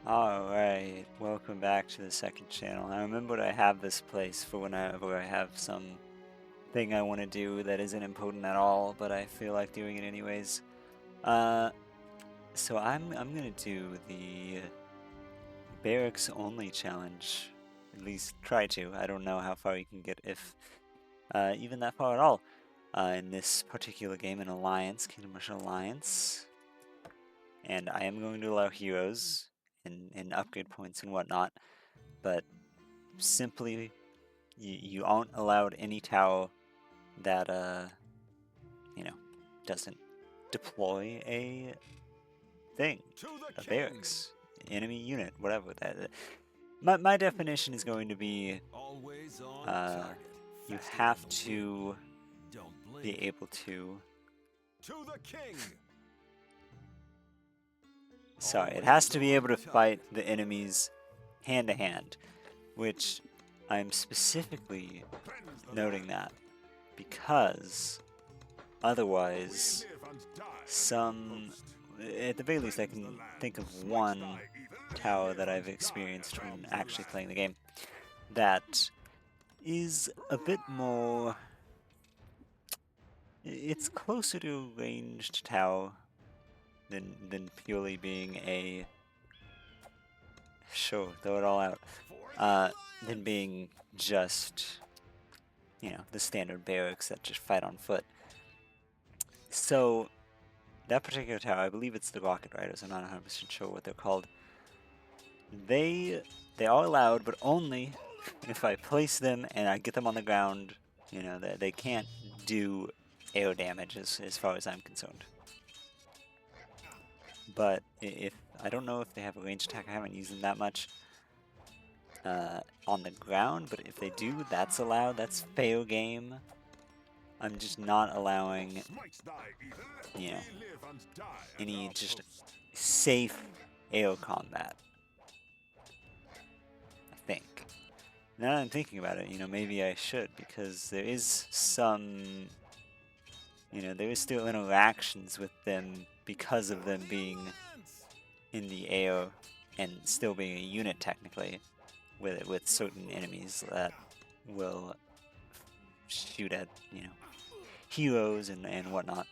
Alright, welcome back to the second channel. I remembered I have this place for whenever I have some thing I want to do that isn't important at all, but I feel like doing it anyways. So I'm gonna do the Barracks only challenge. At least try to. I don't know how far you can get if even that far at all. In this particular game, in Alliance, Kingdom Rush Alliance. And I am going to allow heroes and upgrade points and whatnot, but simply you aren't allowed any tower that you know, doesn't deploy a thing, a barracks, enemy unit, whatever that. My definition is going to be you have to be able to. Sorry, it has to be able to fight the enemies hand to hand, which I'm specifically noting that because otherwise at the very least I can think of one tower that I've experienced when actually playing the game that is a bit more, it's closer to a ranged tower than purely being a, sure, throw it all out, than being just, you know, the standard barracks that just fight on foot. So that particular tower, I believe it's the Rocket Riders, I'm not 100% sure what they're called. They are allowed, but only if I place them and I get them on the ground. You know, they can't do air damage as far as I'm concerned. But if I don't know if they have a ranged attack, I haven't used them that much on the ground, but if they do, that's allowed, that's fair game. I'm just not allowing, you know, any just safe air combat, I think. Now that I'm thinking about it, you know, maybe I should, because there is some, you know, there is still interactions with them because of them being in the air and still being a unit technically with certain enemies that will shoot at, you know, heroes and whatnot.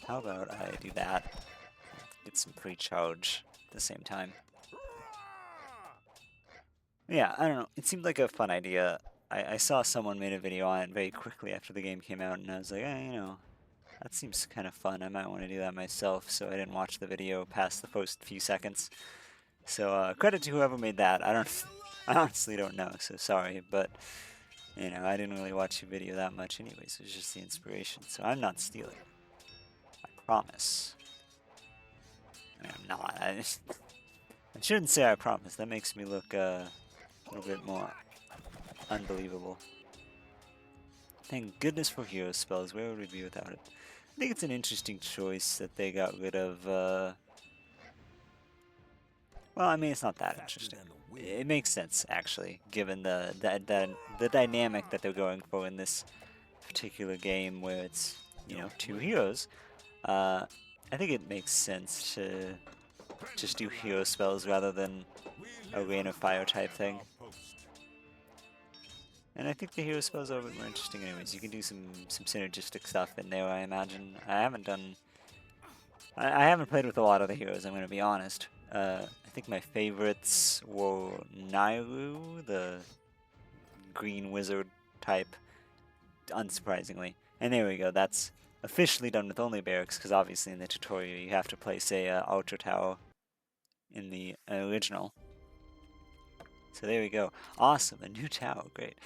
How about I do that? Get some pre-charge at the same time. Yeah, I don't know. It seemed like a fun idea. I saw someone made a video on it very quickly after the game came out, and I was like, you know, that seems kind of fun. I might want to do that myself, so I didn't watch the video past the first few seconds. So credit to whoever made that. I honestly don't know, so sorry, but you know, I didn't really watch your video that much anyways. It was just the inspiration, so I'm not stealing. I promise. I mean, I'm not. I shouldn't say I promise. That makes me look a little bit more unbelievable. Thank goodness for hero spells. Where would we be without it? I think it's an interesting choice that they got rid of. Well, I mean, it's not that interesting. It makes sense, actually, given the dynamic that they're going for in this particular game, where it's, you know, two heroes. I think it makes sense to just do hero spells rather than a rain of fire type thing. And I think the hero spells are a bit more interesting anyways. You can do some synergistic stuff in there, I imagine. I haven't played with a lot of the heroes, I'm going to be honest. I think my favorites were Nairu, the green wizard type, unsurprisingly. And there we go, that's officially done with only barracks, because obviously in the tutorial you have to place a Ultra Tower in the original. So there we go. Awesome, a new tower, great.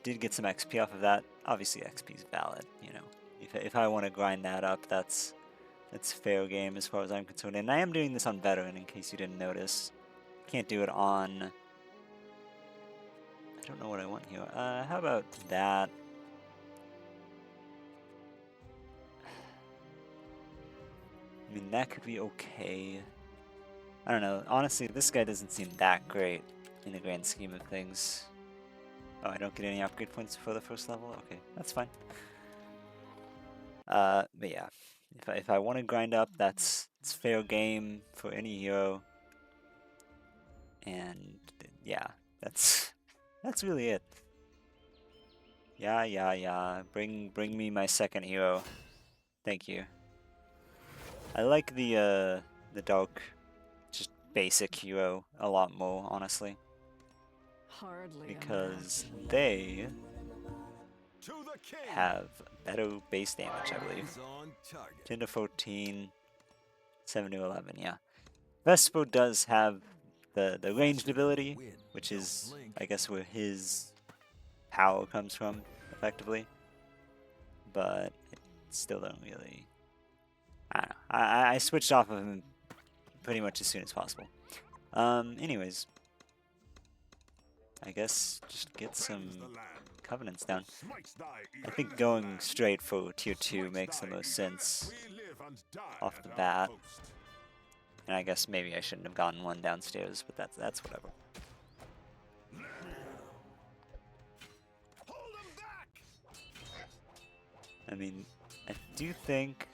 Did get some XP off of that. Obviously XP is valid, you know. If I want to grind that up, that's fair game as far as I'm concerned. And I am doing this on veteran in case you didn't notice. Can't do it on, I don't know what I want here. How about that? I mean, that could be okay. I don't know. Honestly, this guy doesn't seem that great in the grand scheme of things. Oh, I don't get any upgrade points for the first level? Okay, that's fine. But yeah, if I want to grind up, that's It's fair game for any hero. And yeah, that's really it. Yeah. Bring me my second hero. Thank you. I like the dark, just basic hero a lot more, honestly. Hardly Because they have better base damage, I believe. 10 to 14, 7 to 11, yeah. Vespo does have the ranged ability, which is, I guess, where his power comes from, effectively. But it still don't really... I don't know. I switched off of him pretty much as soon as possible. Anyways, I guess just get some Covenants down. I think going straight for tier 2 makes the most sense off the bat. And I guess maybe I shouldn't have gotten one downstairs, but that's whatever. I mean, I do think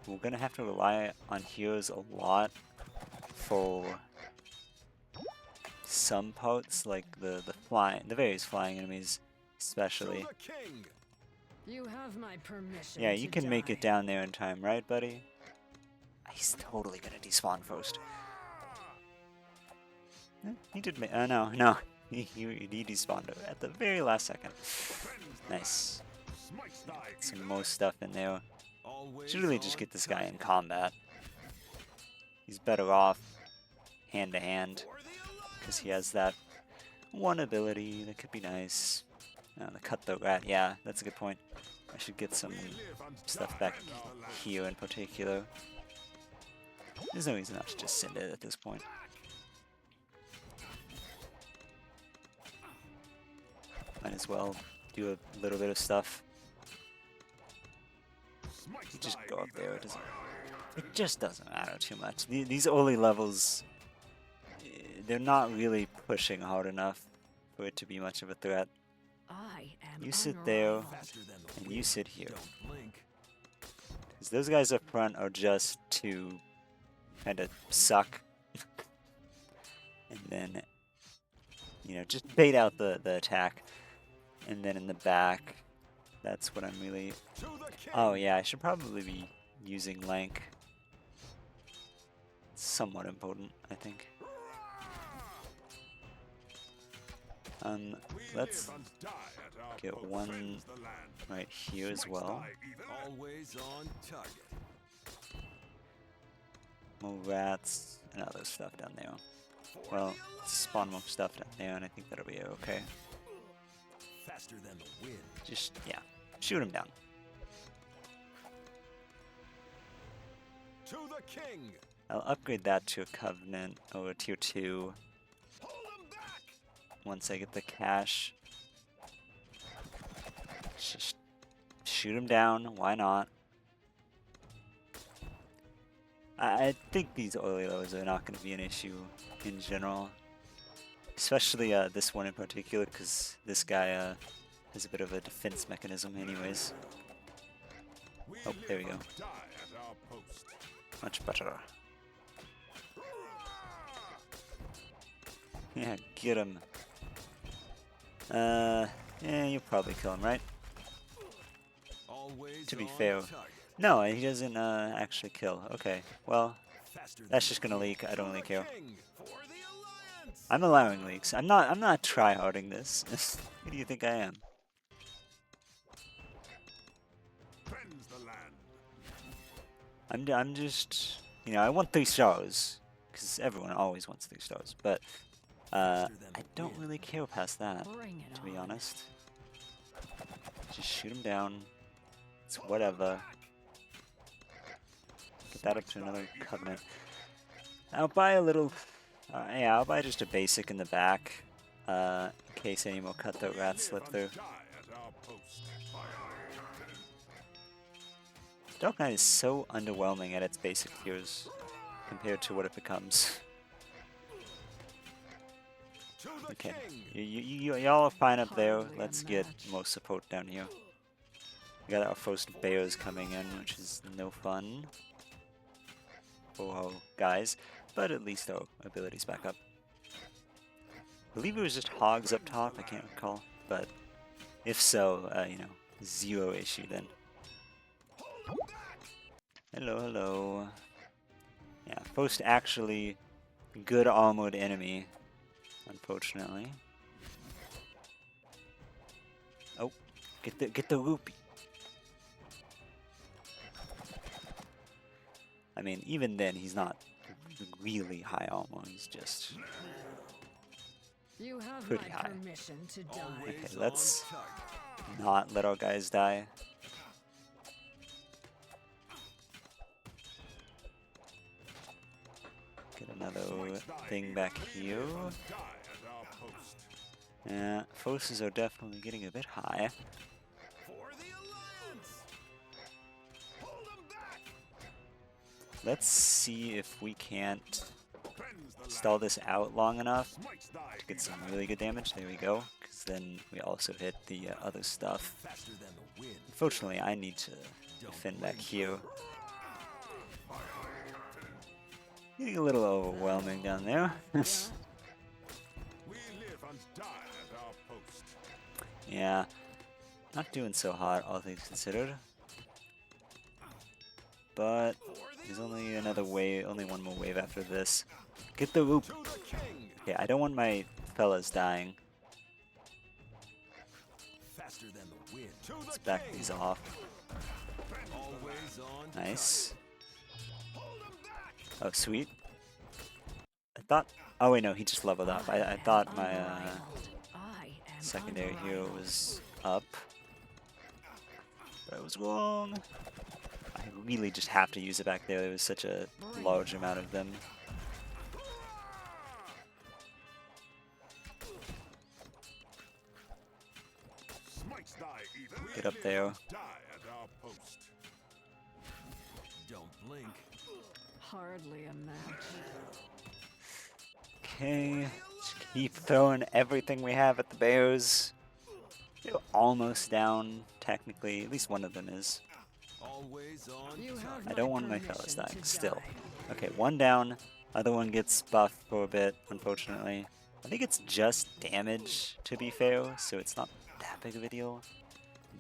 we're gonna have to rely on heroes a lot for some parts, like the various flying enemies, especially. You have my permission. Yeah, you can make it down there in time, right, buddy? He's totally gonna despawn first. He did make. No. He despawned at the very last second. Nice. Some more stuff in there. Should really just get this guy in combat. He's better off hand to hand because he has that one ability that could be nice. The cutthroat rat. Yeah, that's a good point. I should get some stuff back here in particular. There's no reason not to just send it at this point. Might as well do a little bit of stuff. You just go up there. It just doesn't matter too much. These early levels, they're not really pushing hard enough for it to be much of a threat. You sit there, and you sit here. Because those guys up front are just to kind of suck. And then, you know, just bait out the attack. And then in the back, that's what I'm really... Oh yeah, I should probably be using Lank. It's somewhat important, I think. Let's get one right here as well. More rats and other stuff down there. Well, spawn more stuff down there, and I think that'll be okay. Just, yeah, shoot him down. I'll upgrade that to a Covenant or a tier 2 once I get the cash. Just shoot him down, why not? I think these early lows are not going to be an issue in general. Especially this one in particular, because this guy has a bit of a defense mechanism anyways. Oh, there we go. Much better. Yeah, get him. Yeah, you'll probably kill him, right? To be fair. No, he doesn't actually kill. Okay, well, that's just gonna leak. I don't really care. I'm allowing leaks. I'm not tryharding this. Who do you think I am? I'm just, you know, I want 3 stars because everyone always wants 3 stars, but I don't really care past that, to be honest. Just shoot him down. It's whatever. Get that up to another Covenant. I'll buy a little... yeah, I'll buy just a basic in the back, in case any more cutthroat rats slip through. Dark Knight is so underwhelming at its basic tiers compared to what it becomes. Okay, y'all are fine up there. Let's get more support down here. We got our first bears coming in, which is no fun. for our guys, but at least our abilities back up. I believe it was just hogs up top, I can't recall, but if so, you know, zero issue then. Hello, hello. Yeah, first actually good armored enemy, unfortunately. Oh, get the rupee. I mean, even then, he's not really high armor. He's just You have pretty my high. permission to die. Okay, let's not let our guys die. Get another thing back here. Yeah, forces are definitely getting a bit high. Let's see if we can't stall this out long enough to get some really good damage. There we go. Because then we also hit the other stuff. Unfortunately, I need to defend back here. Getting a little overwhelming down there. Yeah, not doing so hot, all things considered. But there's only another wave, only one more wave after this. Get the whoop. Okay, I don't want my fellas dying. Let's back these off. Nice. Oh, sweet. I thought... Oh, wait, no, he just leveled up. I thought my secondary hero was up. But I was wrong. I really just have to use it back there. There was such a large amount of them. Get up there. Don't blink. Hardly a match. Okay, just keep throwing everything we have at the bears. They're almost down, technically. At least one of them is. I don't want my fellas dying, still. Okay, one down. Other one gets buffed for a bit, unfortunately. I think it's just damage, to be fair, so it's not that big of a deal.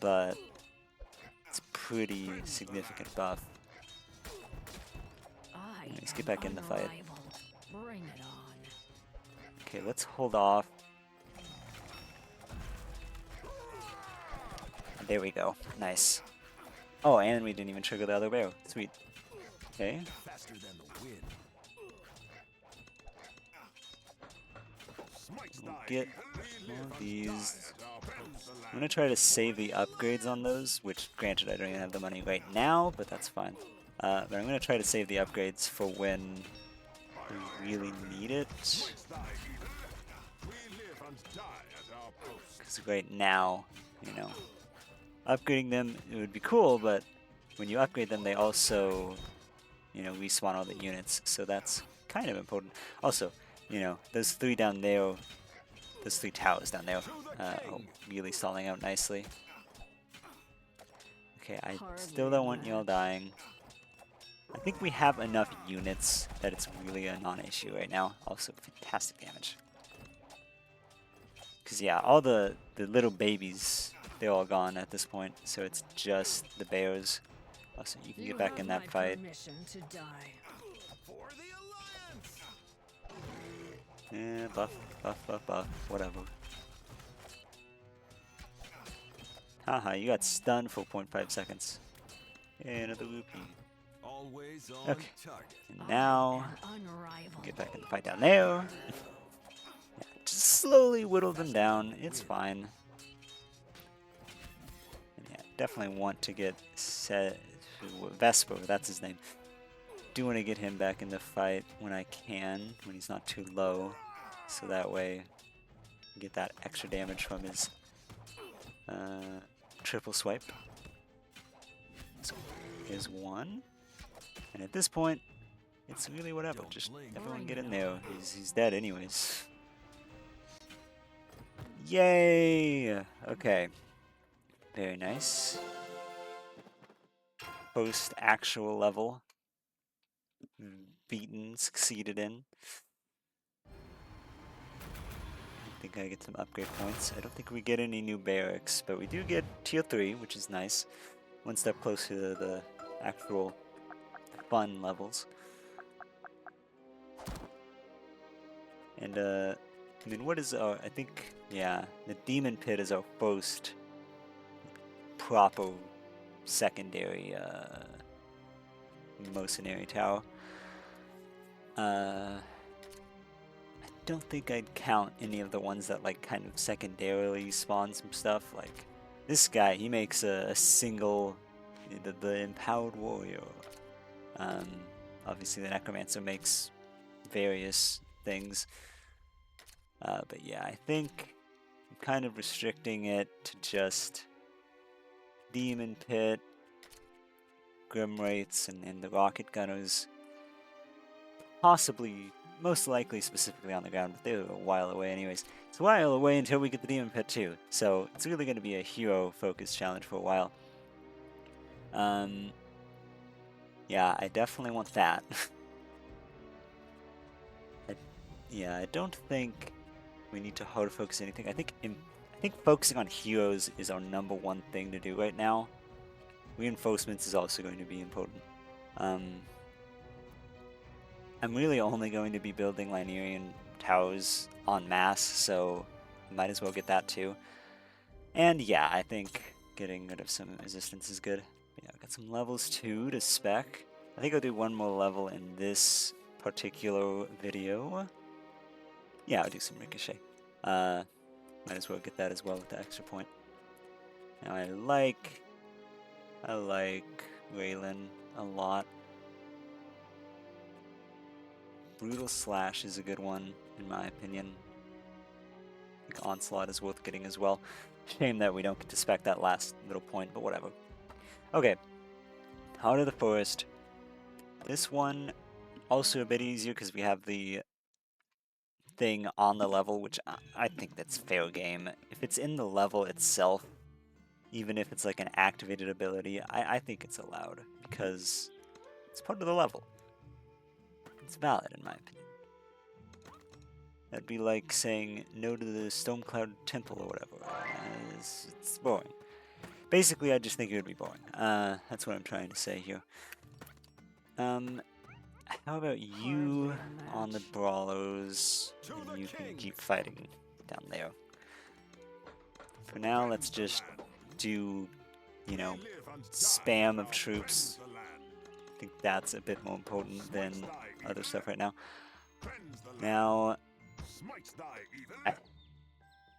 But it's pretty significant buff. Let's get back in the fight. Bring it on. Okay, let's hold off. There we go. Nice. Oh, and we didn't even trigger the other barrel. Sweet. Okay. We'll get more of these. I'm gonna try to save the upgrades on those, which granted I don't even have the money right now, but that's fine. But I'm gonna try to save the upgrades for when we really need it. Because right now, you know, upgrading them, it would be cool, but when you upgrade them, they also, you know, respawn all the units, so that's kind of important. Also, you know, those three down there, those three towers down there, are really stalling out nicely. Okay, I still don't want y'all dying. I think we have enough units that it's really a non-issue right now. Also, fantastic damage. Because yeah, all the little babies, they're all gone at this point, so it's just the bears. Also, you can get back in that fight. Yeah, buff, whatever. Haha, you got stunned for 0.5 seconds. Yeah, another rupee. Okay, and now, get back in the fight down there. Yeah, just slowly whittle them down, it's fine. And yeah, definitely want to get Vesper, that's his name. Do want to get him back in the fight when I can, when he's not too low. So that way, get that extra damage from his triple swipe. So here's one. And at this point, it's really whatever. Just everyone get in there. He's dead anyways. Yay! Okay. Very nice. Post actual level. beaten, succeeded in. I think I get some upgrade points. I don't think we get any new barracks, but we do get tier 3, which is nice. One step closer to the actual fun levels. And, I mean, what is our, I think, yeah, the Demon Pit is our first proper secondary, mercenary tower. I don't think I'd count any of the ones that, like, kind of secondarily spawn some stuff. Like, this guy, he makes a single, the Empowered Warrior. Obviously the Necromancer makes various things. But yeah, I think I'm kind of restricting it to just Demon Pit, Grim Wraiths, and the Rocket Gunners. Possibly, most likely specifically on the ground, but they're a while away anyways. It's a while away until we get the Demon Pit too, so it's really going to be a hero-focused challenge for a while. Yeah, I definitely want that. Yeah, I don't think we need to hard focus anything. I think focusing on heroes is our #1 thing to do right now. Reinforcements is also going to be important. I'm really only going to be building Linerian towers en masse, so I might as well get that too. And yeah, I think getting rid of some resistance is good. Yeah, I've got some levels 2 to spec. I think I'll do one more level in this particular video. Yeah, I'll do some Ricochet. Might as well get that as well with the extra point. Now I like Raylan a lot. Brutal Slash is a good one, in my opinion. I think Onslaught is worth getting as well. Shame that we don't get to spec that last little point, but whatever. Okay. Heart of the Forest. This one, also a bit easier because we have the thing on the level, which I think that's fair game. If it's in the level itself, even if it's like an activated ability, I think it's allowed because it's part of the level. It's valid in my opinion. That'd be like saying no to the Stormcloud Temple or whatever. It's boring. Basically, I just think it would be boring. That's what I'm trying to say here. How about you on the brawlers, and you can keep fighting down there. For now, let's just do, you know, spam of troops. I think that's a bit more important than other stuff right now. Now,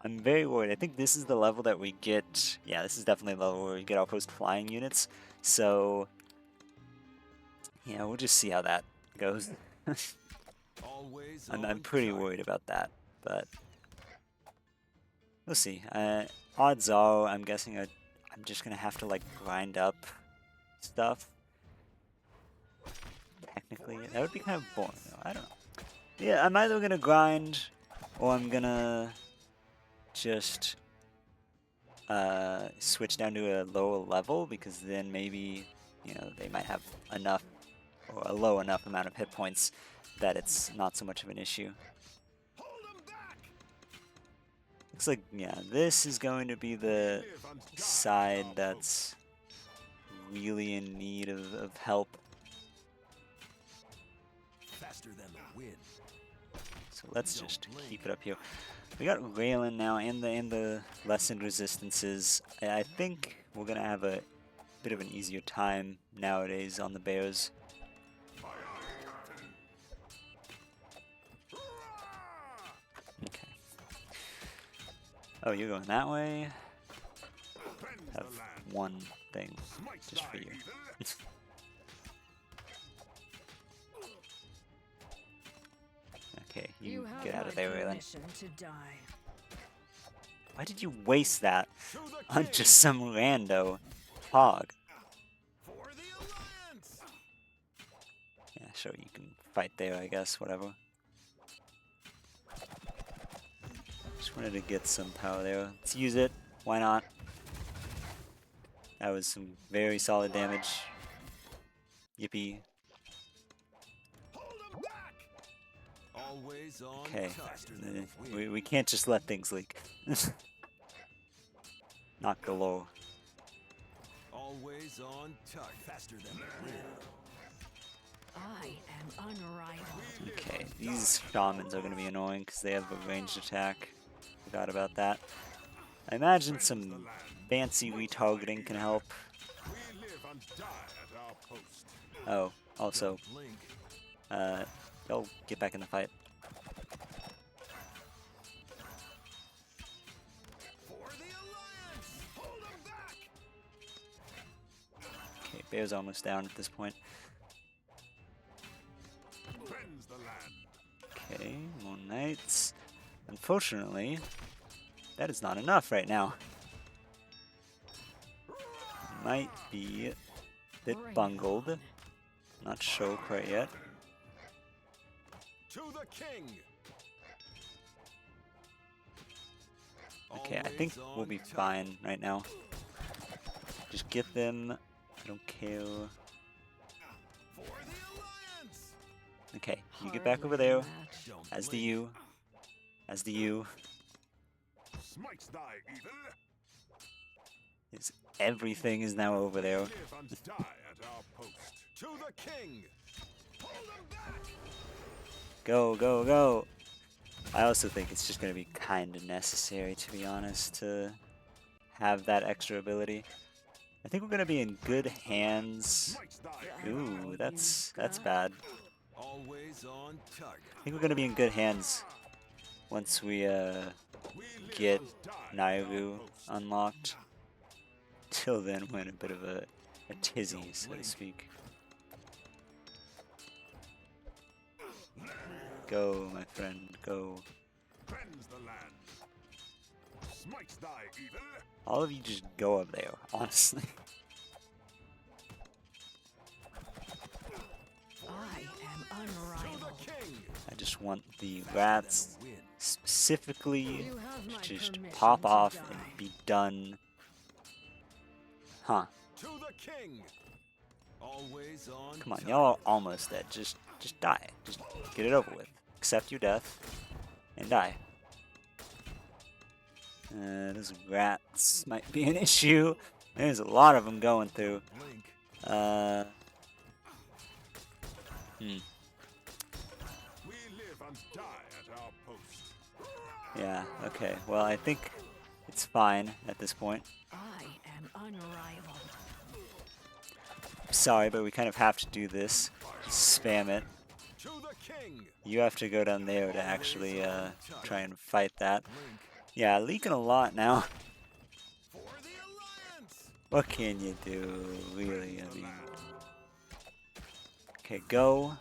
I'm very worried. I think this is the level that we get. Yeah, this is definitely the level where we get our first flying units. So, yeah, we'll just see how that goes. I'm pretty worried about that, but we'll see. Odds are, I'm guessing I'm just gonna have to like grind up stuff. Technically, that would be kind of boring though. I don't know. Yeah, I'm either gonna grind or I'm gonna just switch down to a lower level because then maybe, you know, they might have enough or a low enough amount of hit points that it's not so much of an issue. Looks like, yeah, this is going to be the side that's really in need of help. So let's just keep it up here. We got Raylan now and the lessened resistances. I think we're gonna have a bit of an easier time nowadays on the bears. Okay. Oh, you're going that way? Have one thing just for you. Okay, you get out of there, Raylan. Why did you waste that on just some rando hog? Yeah, sure, you can fight there, I guess, whatever. Just wanted to get some power there. Let's use it. Why not? That was some very solid damage. Yippee. Always on Okay, target. we can't just let things leak. Not galore. Always on target. Faster than the wind. I am unrivaled. Okay, these shamans are going to be annoying because they have a ranged attack. Forgot about that. I imagine some fancy retargeting can help. We live and die at our post. Oh, also, Don't blink. they'll get back in the fight. For the Alliance! Hold them back! Okay, Bear's almost down at this point. Cleanse the land. Okay, more knights. Unfortunately, that is not enough right now. Might be a bit Bring it bungled. on. Not sure quite yet. To the king. Okay, I think we'll be fine right now. Just get them. I don't care. For the Alliance. Okay, you get back over Hardly a there. match. Don't As do blink. you. As do you. Smites thy evil. Everything is now over there. Live and die at our post. To the king. Hold them back! Go, go, go. I also think it's just going to be kind of necessary, to be honest, to have that extra ability. I think we're going to be in good hands. Smites thy Ooh, that's bad. Always on target. I think we're going to be in good hands once we We live get and die at our Nairu post. unlocked. Till then, we're in a bit of a tizzy, so to speak. Go, my friend, go. Cleanse the land. Smites thy evil. All of you just go up there, honestly. I am To unrivaled. the king. I just want the rats Win. specifically You have my to just permission pop to off die. and be done. Huh. To the king. Always on Come on, target. y'all are almost dead. Just die. Just get it over with. Accept your death and die. Those rats might be an issue. There's a lot of them going through. Blink. Hmm. We live and die at our post. Yeah, okay. Well, I think it's fine at this point. I am unrivaled. Sorry, but we kind of have to do this. Just spam it. To the king. You have to go down there to actually try and fight that. Blink. Yeah, leaking a lot now. For the Alliance. What can you do, really? I mean, okay, go.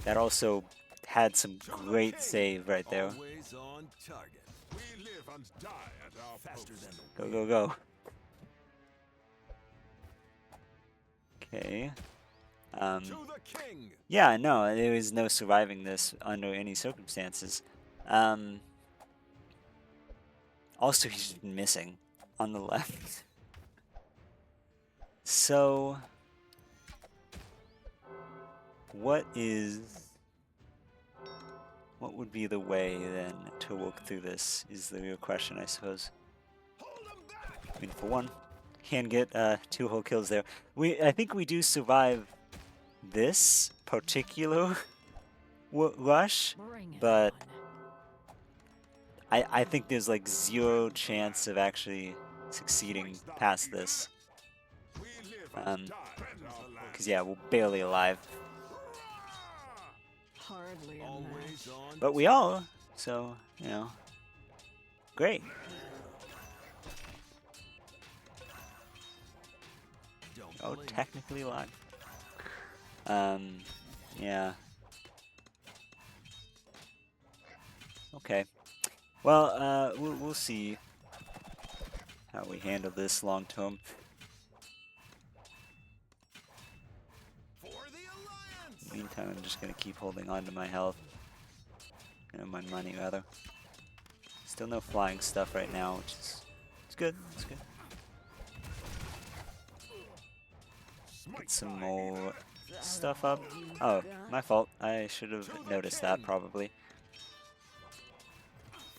That also had some great save right there. Always on target. We live and die at our Faster post. than the Go, wind. go, go. Okay. To the king. Yeah, no, there is no surviving this under any circumstances. Also, he's just missing on the left. So, what would be the way then to work through this is the real question, I suppose. I mean, for one, can get 2 whole kills there. I think we do survive this particular rush, Bring it but on. I think there's like 0 chance of actually succeeding past this. We live and die at our land. Because yeah, we're barely alive. Hardly a Always match. on. But we are, so, you know. Great. Don't Oh, blink. technically alive. Yeah. Okay. Well, we'll see how we handle this long term. For the Alliance. Meantime, I'm just gonna keep holding on to my health. My money, rather. Still no flying stuff right now, which is it's good. It's good. Get some more stuff up. Oh, my fault. I should have noticed that probably.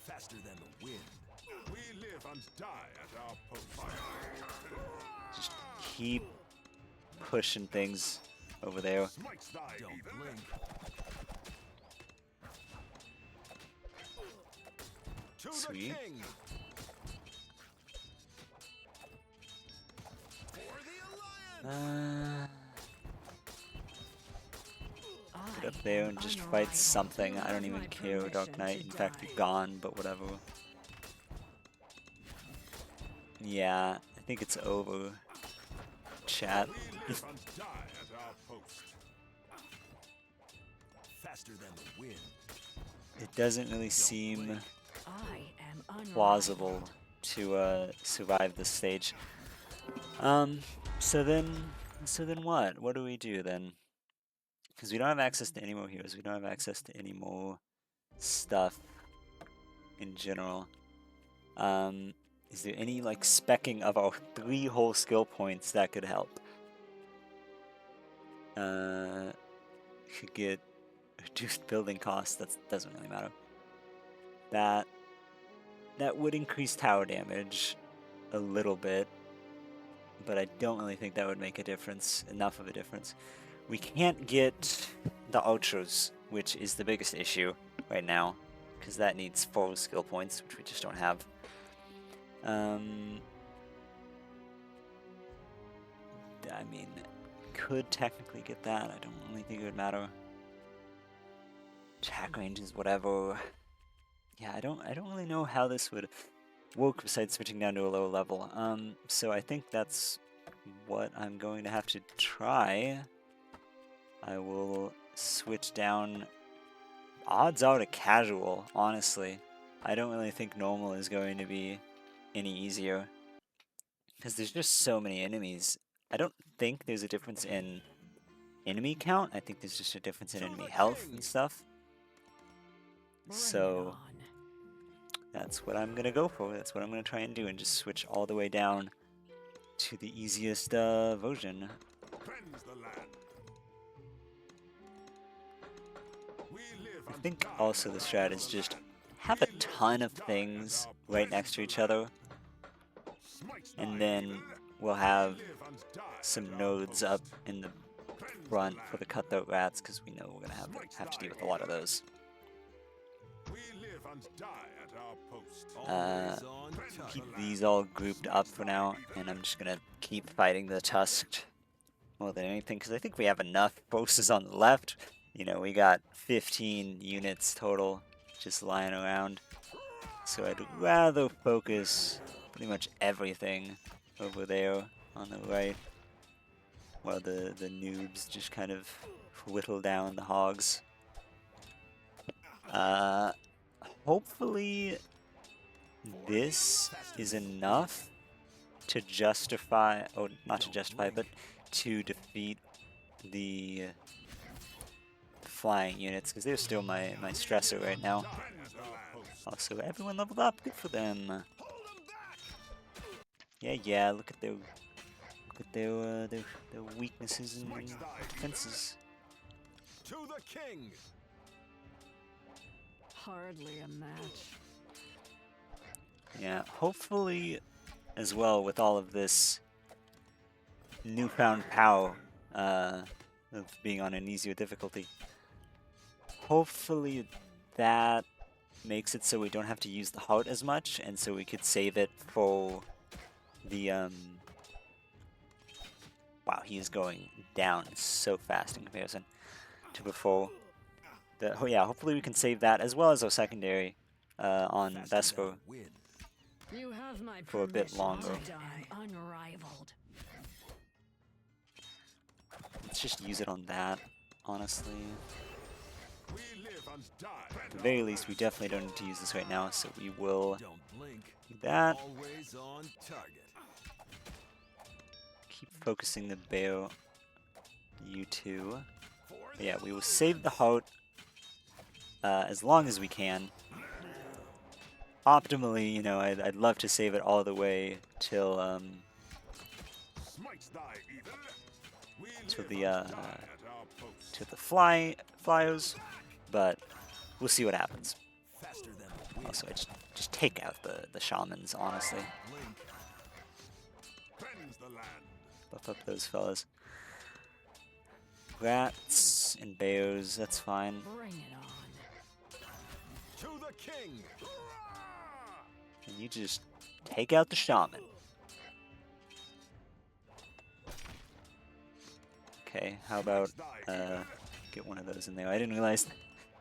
Faster than the wind. We live and die at our post. Just keep pushing things over there. Smites thy Don't evil. blink. To Sweet. the king. For the alliance. Get up there and just fight something. I don't even care, Dark Knight. In fact, you're gone, but whatever. Yeah, I think it's over. Chat. We live and die at our post. Faster than the wind. It doesn't really seem I am unrivaled. plausible to survive this stage. So then what? What do we do then? Because we don't have access to any more heroes. We don't have access to any more stuff in general. Is there any like specking of our 3 whole skill points that could help? Could get reduced building costs. That doesn't really matter. That would increase tower damage a little bit, but I don't really think that would make a difference. Enough of a difference. We can't get the ultras, which is the biggest issue right now, because that needs 4 skill points, which we just don't have. I mean, could technically get that. I don't really think it would matter. Attack ranges, whatever. Yeah, I don't really know how this would work besides switching down to a lower level. So I think that's what I'm going to have to try. I will switch down. Odds are to casual, honestly. I don't really think normal is going to be any easier, because there's just so many enemies. I don't think there's a difference in enemy count. I think there's just a difference in enemy health and stuff. Bring So it that's what I'm gonna go for. That's what I'm gonna try and do, and just switch all the way down to the easiest version. Cleanse the land. We live I and think die also the at strat our is just land. have a ton of things right next to each other, Smites thy and then evil. we'll have We live and die some at our nodes up post. in the Cleanse front the for the land. cutthroat rats, because we know we're gonna have to deal with a lot of those. We live and die at our post. Always on Keep target. these all grouped up for now, and I'm just gonna keep fighting the tusked more than anything, because I think we have enough forces on the left. You know, we got 15 units total just lying around, so I'd rather focus pretty much everything over there on the right, while the noobs just kind of whittle down the hogs. Hopefully this is enough to justify, or not to justify, but to defeat the flying units, because they're still my stressor right now. Cleanse the land. Also, everyone leveled up, good for them. Yeah, look at their weaknesses and defenses. To the king. Hardly a match. Yeah, hopefully as well with all of this newfound power of being on an easier difficulty. Hopefully that makes it so we don't have to use the heart as much, and so we could save it for the wow, he is going down so fast in comparison to before. Oh yeah, hopefully we can save that as well as our secondary on Faster than Vesper. the wind. You have my For a bit permission longer. to die. Unrivaled. Let's just use it on that, honestly. We live and die At the very least, we definitely don't need to use this right now, so we will Don't blink. do that. Always on target. Keep focusing the bear. You two. Yeah, we will save the heart as long as we can. Optimally, you know, I'd love to save it all the way till Smites thy evil. We till live the and die at to the flyers, but we'll see what happens. Faster than the wind. Also, I just take out the shamans, honestly. Blink. Cleanse the land. Buff up those fellas. Rats and bears, that's fine. Bring it on. To the king. And you just take out the shaman. Okay, how about get one of those in there? I didn't realize.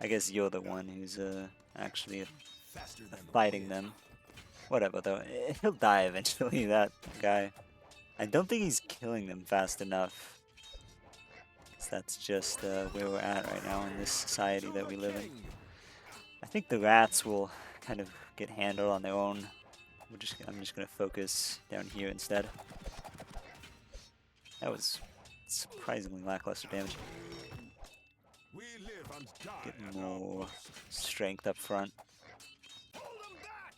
I guess you're the one who's actually Faster than the fighting them. Whatever though, he'll die eventually. That guy. I don't think he's killing them fast enough. 'Cause that's just where we're at right now in this society that we live in. I think the rats will kind of get handled on their own. I'm just gonna focus down here instead. That was surprisingly lackluster damage. We live and die Get at our more post. strength up front. Hold them back.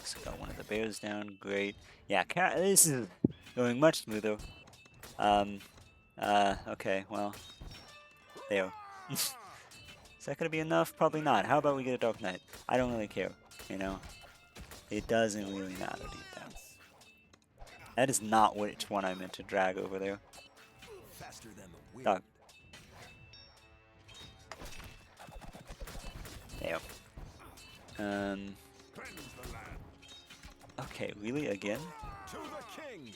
So got one of the bears down. Great. Yeah, this is going much smoother. Okay, well, there. Is that gonna be enough? Probably not. How about we get a Dark Knight? I don't really care, you know? It doesn't really matter deep down. That is not which one I meant to drag over there. Faster than the wind. Dog. There. Cleanse the land. Okay, really? Again? To the king.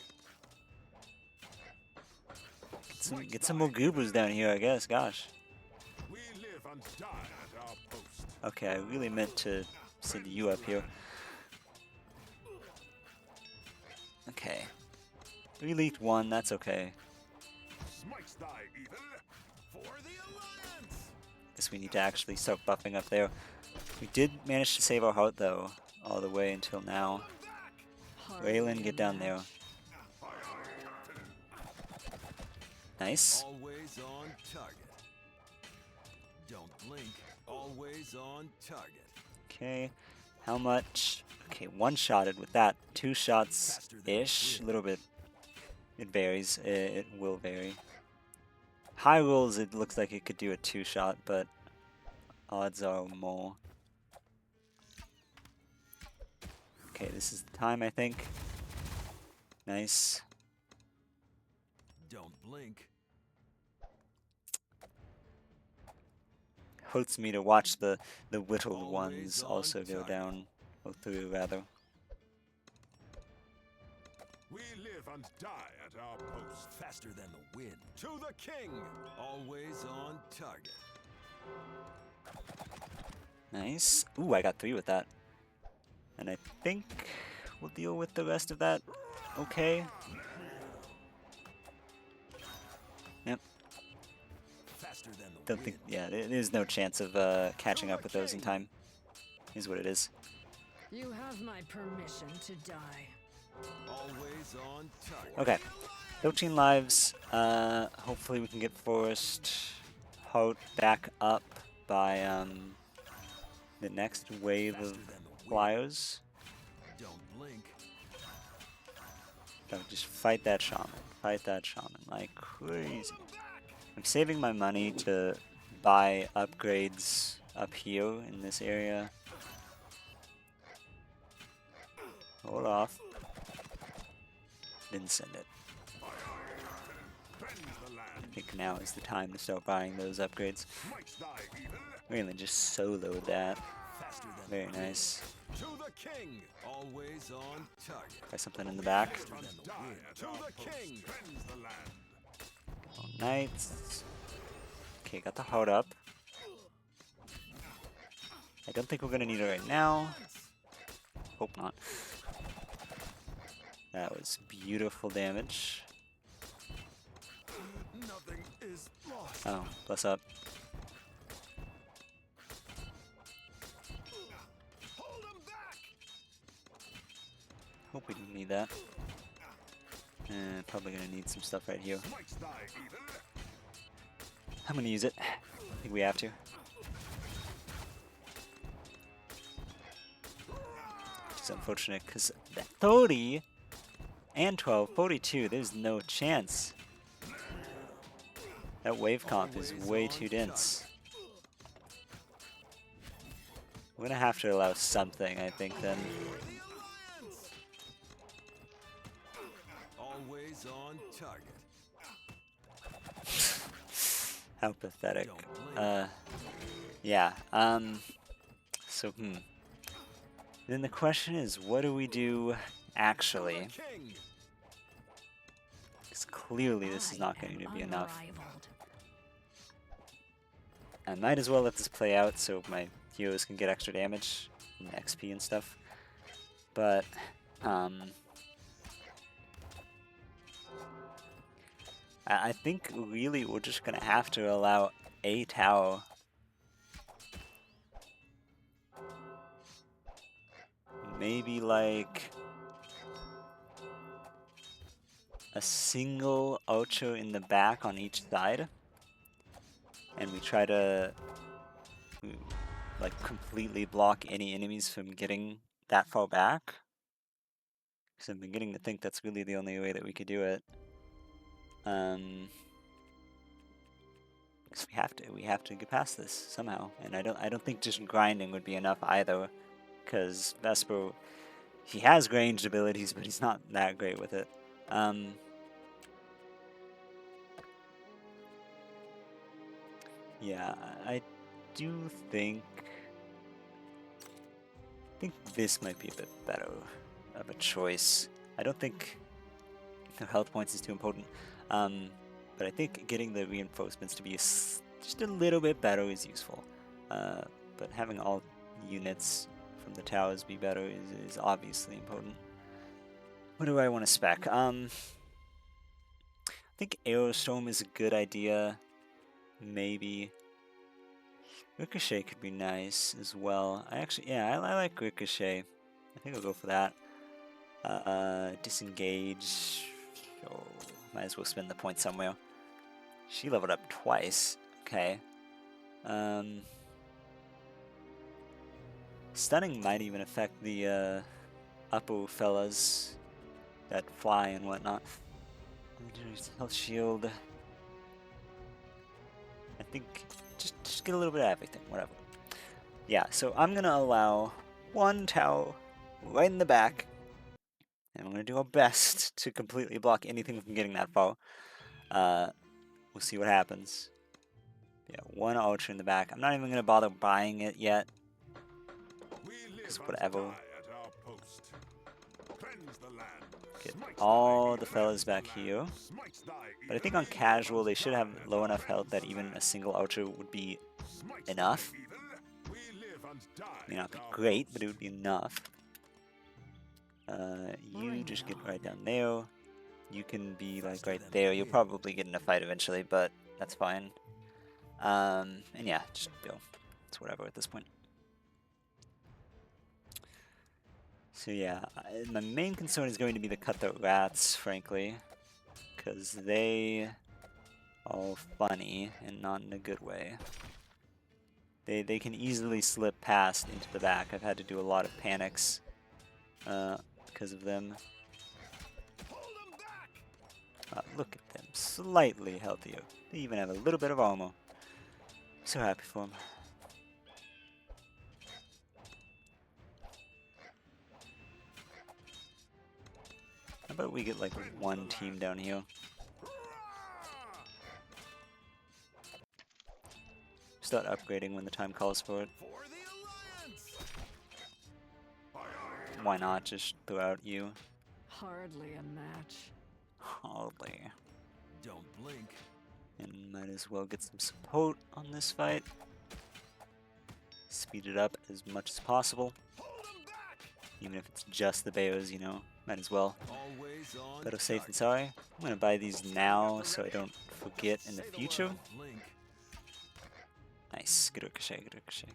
Get some more goobers down here, I guess. Gosh. We live and die at our post. Okay, I really meant to send you up here. Okay. We leaked one, that's okay. Smites thy evil. For the alliance. Guess we need to actually start buffing up there. We did manage to save our heart though, all the way until now. Hardly Raylan, a get down there. match. Nice. Always on target. Don't blink. Always on target. Okay. How much? Okay, one-shotted with that. 2 shots-ish. A little bit. It varies. It will vary. High rolls, it looks like it could do a 2-shot, but odds are more. Okay, this is the time, I think. Nice. Don't blink. Hurts me to watch the whittled Always ones on also go target. down. Or through, rather. We live and die at our post. Faster than the wind. To the king. Always on target. Nice. Ooh, I got 3 with that. And I think we'll deal with the rest of that. Okay. Yep. Faster than the Don't wind. think. Yeah, there's no chance of catching up with those in time. Is what it is. You have my permission to die. Always on target. Okay. 13 lives. Hopefully we can get Forest Heart back up by the next wave Faster of than the wind. flyers. Don't blink. Gotta just fight that shaman. Fight that shaman like crazy. I'm saving my money to buy upgrades up here in this area. Hold off. Didn't send it. Cleanse the land. I think now is the time to start buying those upgrades. Smites thy evil. Really just soloed that. Faster than Very the wind. nice. To the king. Always on target. Try something in the back. Faster than the Die wind. at To our the post. king. Cleanse the land. All knights. Okay, got the heart up. I don't think we're gonna need it right now. Hope not. That was beautiful damage. Nothing is lost. Oh, bless up. Hold him back. Hope we didn't need that. Probably gonna need some stuff right here. Smites thy evil. I'm gonna use it. I think we have to. Which is unfortunate because the 30 and 12, 42, there's no chance. That wave comp is way too dense. We're gonna have to allow something, I think, then. Always on target. How pathetic. Don't blink. Yeah. So, Then the question is, what do we do actually? King. Because clearly this is not going to be enough. Unrivaled. I might as well let this play out so my heroes can get extra damage and XP and stuff. But, I think really we're just going to have to allow a tower. Maybe like a single Ocho in the back on each side. And we try to like completely block any enemies from getting that far back. Because I'm beginning to think that's really the only way that we could do it. Because we have to get past this somehow. And I don't think just grinding would be enough either. Because Vesper, he has ranged abilities, but he's not that great with it. Yeah, I do think this might be a bit better of a choice. I don't think the health points is too important, but I think getting the reinforcements to be just a little bit better is useful. But having all units from the towers be better is obviously important. What do I want to spec? I think Aerostorm is a good idea. Maybe. Ricochet could be nice as well. I like Ricochet. I think I'll go for that. Disengage. Oh, might as well spend the point somewhere. She leveled up twice. Okay. Stunning might even affect the upper fellas that fly and whatnot. Health shield. I think just get a little bit of everything, whatever. Yeah, so I'm gonna allow one tower right in the back, and we're gonna do our best to completely block anything from getting that far. We'll see what happens. Yeah, one ultra in the back. I'm not even gonna bother buying it yet. Just whatever. Get all the fellas back here. But I think on casual they should have low enough health that even a single ultra would be enough. May not be great, but it would be enough. You just get right down there. You can be like right there. You'll probably get in a fight eventually, but that's fine. And yeah, just go. It's whatever at this point. So yeah, my main concern is going to be the cutthroat rats, frankly, because they are funny and not in a good way. They can easily slip past into the back. I've had to do a lot of panics because of them. Look at them, slightly healthier. They even have a little bit of armor. So happy for them. How about we get like one team down here? Start upgrading when the time calls for it. Why not just throw out you? Hardly a match. Hardly. Don't blink. And might as well get some support on this fight. Speed it up as much as possible. Even if it's just the Bayos, you know, might as well. Always on Better safe than sorry. I'm gonna buy these now so I don't forget in the future. blink. Nice, good ricochet, good ricochet.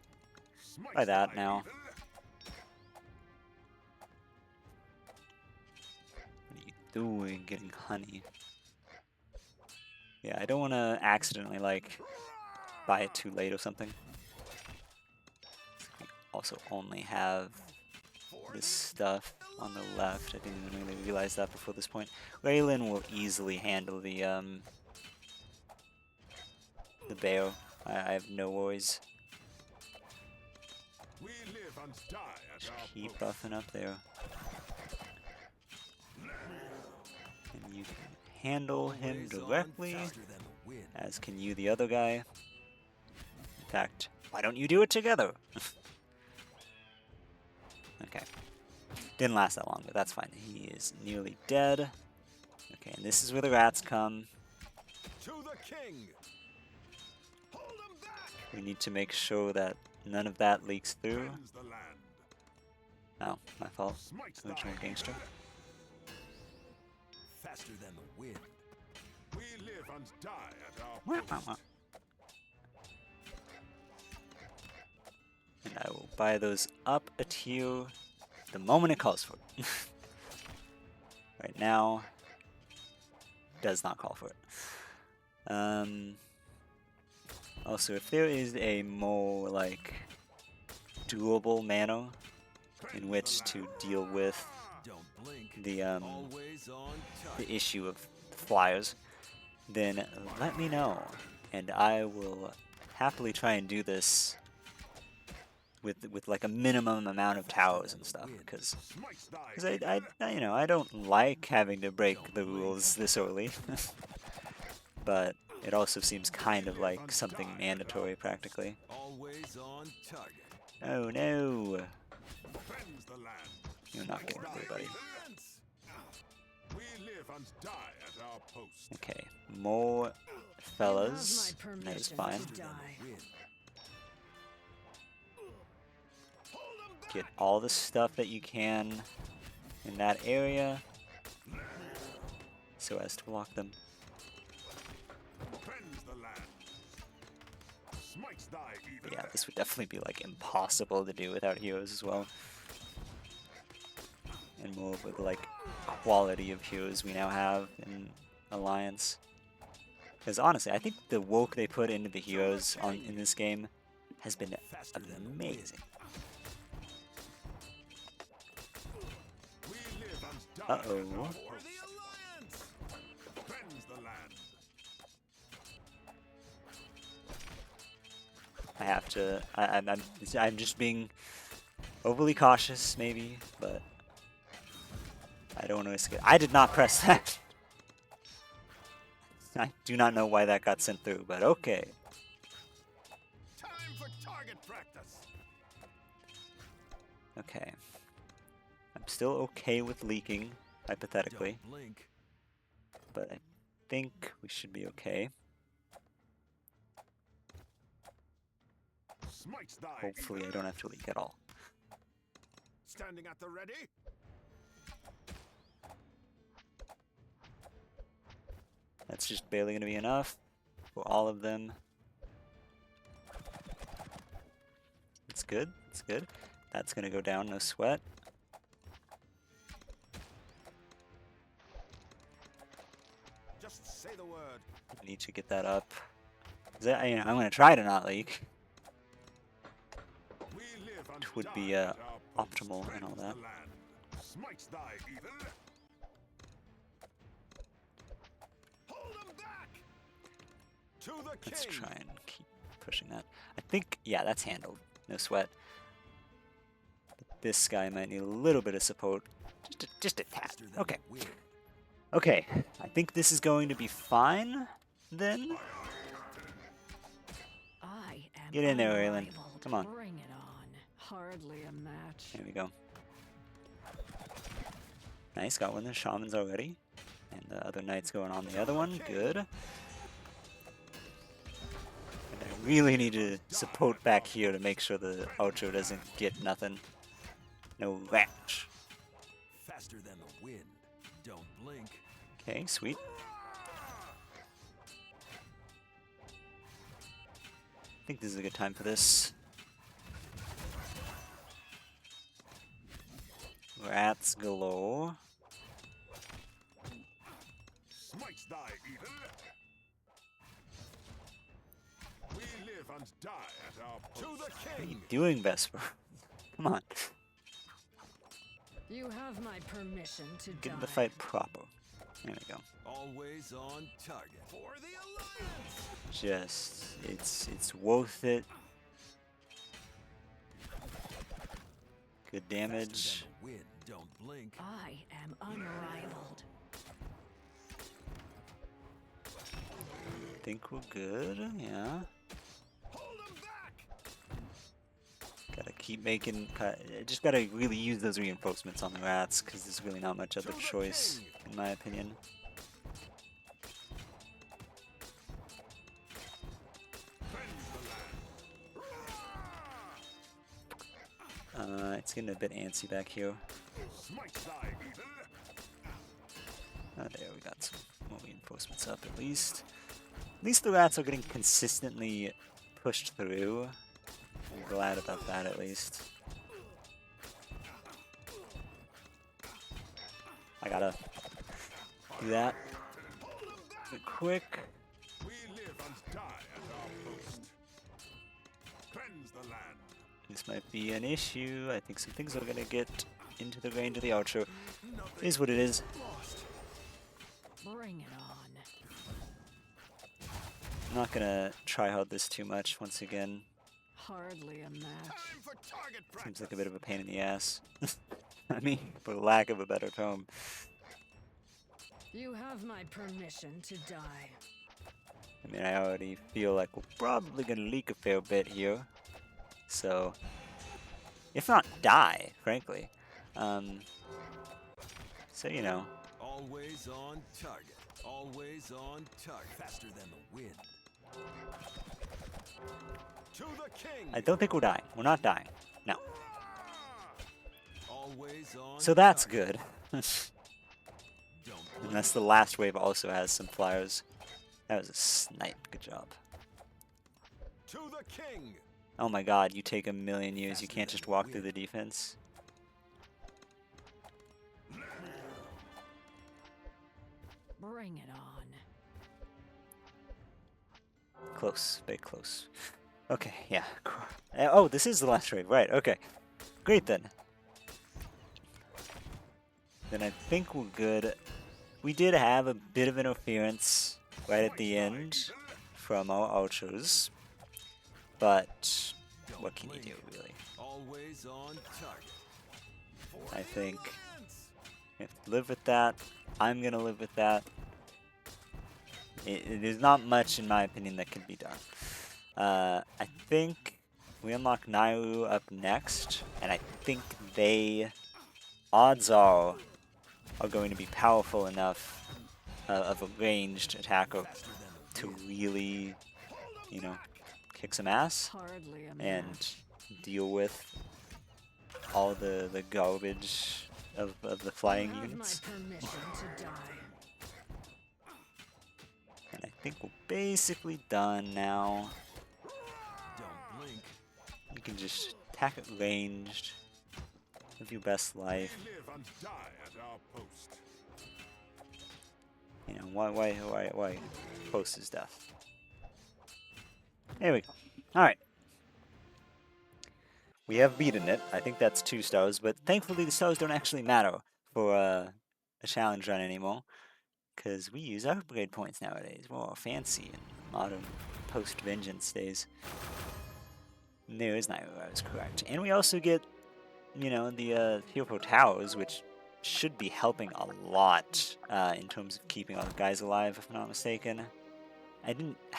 Buy that now. What are you doing getting honey? Yeah, I don't want to accidentally, like, buy it too late or something. We also only have this stuff on the left. I didn't even really realize that before this point. Raylan will easily handle the the bear. I have no worries. We live and die at Just our keep post. buffing up there. And you can handle him Always on, directly, faster than the wind. as can you the other guy. In fact, why don't you do it together? Okay. Didn't last that long, but that's fine. He is nearly dead. Okay, and this is where the rats come. To the king. Hold him back. We need to make sure that none of that leaks through. Cleanse the land. Oh, my fault. Smites thy Original gangster. evil. Faster than the wind. We live and die at our post. And I will buy those up a tier the moment it calls for it. Right now, does not call for it. Also, if there is a more like doable manner in which to deal with Don't blink. the Always on target. the issue of flyers, then let me know, and I will happily try and do this with like a minimum amount of towers and stuff, because Smites thy I don't like having to break the rules this early, but it also seems kind of like something mandatory practically. Always on target. Oh no, cleanse the land. you're not getting through, buddy. Defense. We live and die at our post. Okay, more fellas. You have my That is permission fine. to Faster than die. the wind. Get all the stuff that you can in that area so as to block them. Cleanse the land. Smites thy evil. Yeah, this would definitely be like impossible to do without heroes as well. And more with like quality of heroes we now have in Alliance. Because honestly, I think the work they put into the heroes in this game has been Faster than the wind. amazing. We live and die Uh-oh. at our For post. the alliance. Cleanse the land. I have to. I'm just being overly cautious, maybe, but I don't want to risk it. I did not press that. I do not know why that got sent through, but okay. Time for target practice. Okay. I'm still okay with leaking, hypothetically, Don't blink. but I think we should be okay. Smites thy Hopefully, I evil. don't have to leak at all. Standing at the ready. That's just barely going to be enough for all of them. It's good. It's good. That's going to go down, no sweat. Just say the word. I need to get that up. 'Cause I'm going to try to not leak. We live and It would die be at our post. optimal and all Cleanse that. the land. Smites thy evil. Hold him back. To the king. Let's try and keep pushing that. I think, yeah, that's handled. No sweat. But this guy might need a little bit of support. Just a tad. Faster than Okay. the wind. Okay. I think this is going to be fine then. I am Get in there, Raylan. unrivaled. Come on. Bring it on. Hardly a match. There we go. Nice, got one of the shamans already. And the other knight's going on the other one. Good. And I really need to support back here to make sure the archer doesn't get nothing. No ranch. Faster than the wind. Don't blink. Okay, sweet. I think this is a good time for this. Rats galore. Smites thy evil. We live and die at our post. To the What are you king. doing, Vesper? Come on, You have my permission to get die. in the fight proper. There we go. Always on target. For the alliance. Just, it's worth it. Good damage. Faster than the wind, don't blink. I am unrivaled. Think we're good, yeah. Hold 'em back. Gotta keep making, just gotta really use those reinforcements on the rats, because there's really not much other choice, in my opinion. It's getting a bit antsy back here. Smite thy evil. Oh, there, we got some more reinforcements up at least. At least the rats are getting consistently pushed through. I'm glad about that at least. I gotta do that real quick. We live and die at our post. Cleanse the land. This might be an issue. I think some things are gonna get into the range of the archer. Is what it is. Bring it on. I'm not gonna try hard this too much once again. Hardly a match. Time for target Seems practice. like a bit of a pain in the ass. I mean, for lack of a better term. You have my permission to die. I mean, I already feel like we're probably gonna leak a fair bit here. So, if not die, frankly. So, you know. Always on target. Always on target. Faster than the wind. To the king. I don't think we're dying. We're not dying. No. Always on So that's target. good. Don't Unless the last wave also has some flyers. That was a snipe. Good job. to the king. Oh my god, you take a million years. You can't just walk through the defense. Bring it on. Close. Very close. Okay, yeah. Oh, this is the last wave. Right, okay. Great then. Then I think we're good. We did have a bit of interference right at the end from our archers. But what can you do, really? Always on target. I think we have to live with that. I'm gonna live with that. There's not much, in my opinion, that can be done. I think we unlock Nairu up next, and I think they, odds are going to be powerful enough of a ranged attacker to really, you know, kick some ass Hardly a match. and deal with all the garbage of the flying you have units. my permission to die. And I think we're basically done now. Don't blink. You can just attack it ranged. Live your best life. We live and die at our post. You know, why post his death. There we go. Alright. We have beaten it. I think that's 2 stars, but thankfully the stars don't actually matter for a challenge run anymore. Because we use upgrade points nowadays. We're all fancy in modern post-vengeance days. There is Nairu, I was correct. And we also get, you know, the Tier 4 towers, which should be helping a lot in terms of keeping all the guys alive, if I'm not mistaken. I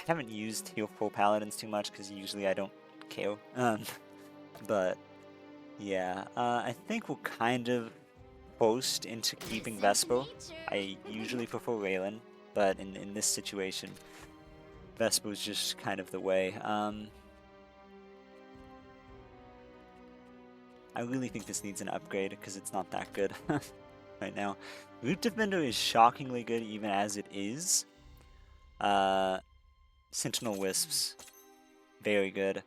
haven't used Tier 4 paladins too much, because usually I don't care. But, yeah, I think we're kind of forced into keeping Vesper. I usually prefer Raylan, but in this situation, Vesper's just kind of the way. I really think this needs an upgrade because it's not that good right now. Root Defender is shockingly good even as it is. Sentinel Wisps, very good.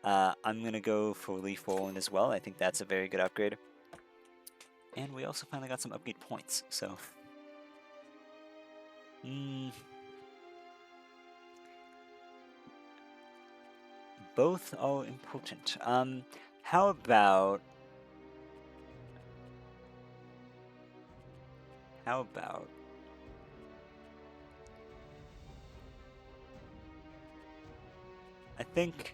I'm going to go for Leaf Whirlwind as well. I think that's a very good upgrade. And we also finally got some upgrade points, so... Both are important. How about... think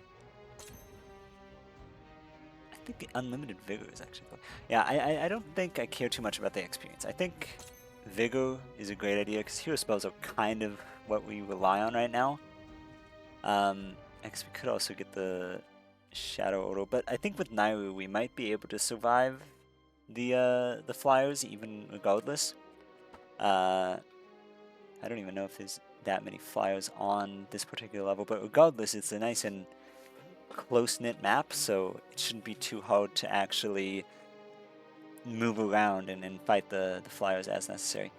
unlimited vigor is actually cool. Yeah, I don't think I care too much about the experience. I think vigor is a great idea because hero spells are kind of what we rely on right now. I guess we could also get the Shadow Oro, but I think with Nairu we might be able to survive the flyers even regardless. I don't even know if there's that many flyers on this particular level, but regardless, it's a nice and close-knit map, so it shouldn't be too hard to actually move around and fight the flyers as necessary.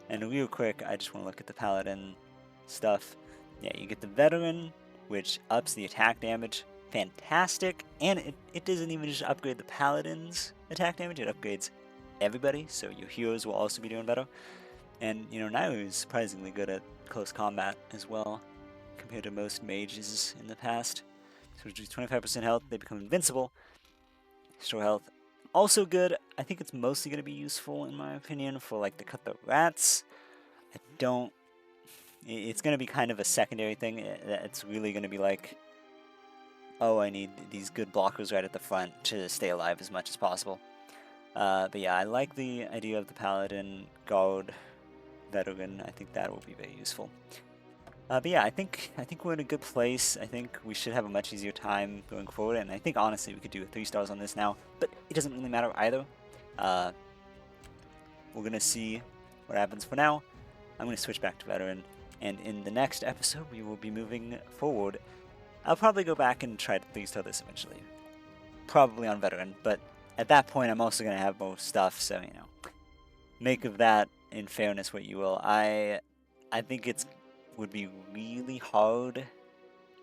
And real quick, I just want to look at the paladin stuff. Yeah, you get the veteran, which ups the attack damage. Fantastic. And it doesn't even just upgrade the paladin's attack damage, it upgrades everybody, so your heroes will also be doing better. And, you know, Nairu is surprisingly good at close combat as well, compared to most mages in the past. So reduce 25% health, they become invincible. Restore health, also good. I think it's mostly going to be useful, in my opinion, for like the cutthroat rats. It's going to be kind of a secondary thing. It's really going to be like, oh, I need these good blockers right at the front to stay alive as much as possible. But yeah, I like the idea of the paladin guard veteran. I think that will be very useful. But yeah, I think we're in a good place. I think we should have a much easier time going forward, and I think honestly we could do 3 stars on this now, but it doesn't really matter either. We're gonna see what happens for now. I'm gonna switch back to veteran, and in the next episode we will be moving forward. I'll probably go back and try to 3-star this eventually, probably on veteran, but at that point I'm also gonna have more stuff, so you know, make of that in fairness what you will. I think it's would be really hard,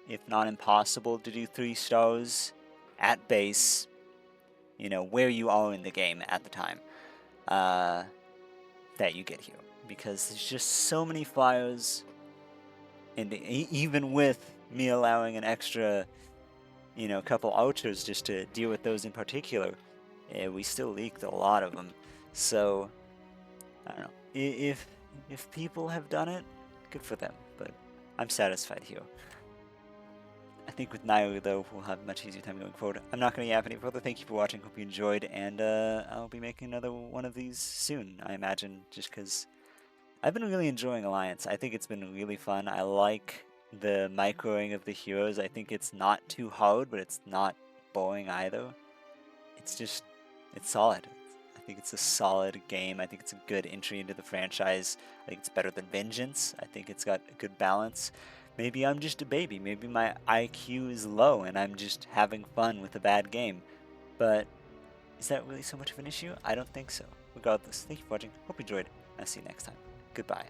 if not impossible, to do 3 stars at base, you know, where you are in the game at the time that you get here. Because there's just so many flyers, and even with me allowing an extra, you know, couple archers just to deal with those in particular, we still leaked a lot of them. So, I don't know. If people have done it, good for them, but I'm satisfied here. I think with Nairu, though, we'll have a much easier time going forward. I'm not going to yap any further. Thank you for watching. Hope you enjoyed, and I'll be making another one of these soon, I imagine, just because I've been really enjoying Alliance. I think it's been really fun. I like the microing of the heroes. I think it's not too hard, but it's not boring either. It's just, it's solid. I think it's a solid game. I think it's a good entry into the franchise. I think it's better than Vengeance. I think it's got a good balance. Maybe I'm just a baby. Maybe my IQ is low and I'm just having fun with a bad game. But is that really so much of an issue? I don't think so. Regardless, thank you for watching. Hope you enjoyed. I'll see you next time. Goodbye.